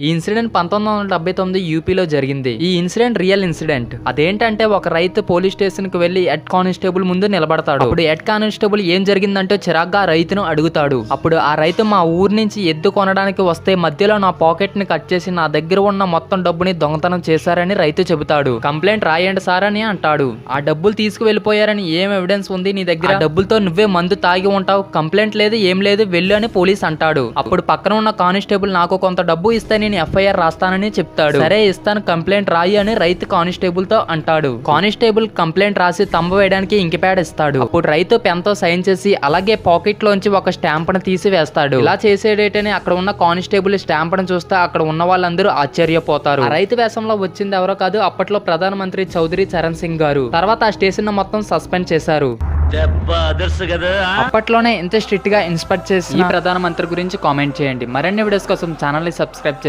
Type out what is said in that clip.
ఈ ఇన్సిడెంట్ 1979 యూపీలో జరిగింది. ఈ ఇన్సిడెంట్ రియల్ ఇన్సిడెంట్. అదేంటంటే ఒక రైతు పోలీస్ స్టేషన్ కి వెళ్లి హెడ్ కానిస్టేబుల్ ముందు నిలబడతాడు. అప్పుడు హెడ్ కానిస్టేబుల్ ఏం జరిగిందంటే చిరాగ్గా రైతును అడుగుతాడు. అప్పుడు ఆ రైతు మా ఊరు నుంచి ఎద్దు కొనడానికి వస్తే మధ్యలో నా పాకెట్ ని కట్ చేసి నా దగ్గర ఉన్న మొత్తం డబ్బుని దొంగతనం చేశారని రైతు చెబుతాడు. కంప్లైంట్ రాయండి సార్ అని అంటాడు. ఆ డబ్బులు తీసుకువెళ్లిపోయారని ఏం ఎవిడెన్స్ ఉంది నీ దగ్గర? డబ్బులతో నువ్వే మందు తాగి ఉంటావు, కంప్లైంట్ లేదు ఏం లేదు, వెళ్ళు అని పోలీస్ అంటాడు. అప్పుడు పక్కన ఉన్న కానిస్టేబుల్ నాకు కొంత డబ్బు ఇస్తే నేను ఎఫ్ఐఆర్ రాస్తానని చెప్తాడు. సరే ఇస్తాను, కంప్లైంట్ రాయి అని రైతు కానిస్టేబుల్ తో అంటాడు. కానిస్టేబుల్ కంప్లైంట్ రాసి తంబు వేయడానికి ఇంకి ప్యాడ్ ఇస్తాడు. అప్పుడు రైతు పెన్ తో సైన్ చేసి అలాగే పాకెట్ లోంచి ఒక స్టాంప్ ని తీసి వేస్తాడు. ఇలా చేసేటేటని అక్కడ ఉన్న కానిస్టేబుల్ స్టాంప్ ని చూస్తే అక్కడ ఉన్న వాళ్ళందరూ ఆశ్చర్యపోతారు. రైతు వేషంలో వచ్చింది ఎవరో కాదు, అప్పట్లో ప్రధానమంత్రి చౌదరి చరణ్ సింగ్ గారు. తర్వాత ఆ స్టేషన్ మొత్తం సస్పెండ్ చేశారు. అప్పట్లోనే ఇంత స్ట్రిక్ట్ గా ఇన్స్పెక్ట్ చేసి ఈ ప్రధానమంత్రి గురించి కామెంట్ చేయండి. మరిన్ని వీడియోస్ కోసం ఛానల్ ని సబ్స్క్రైబ్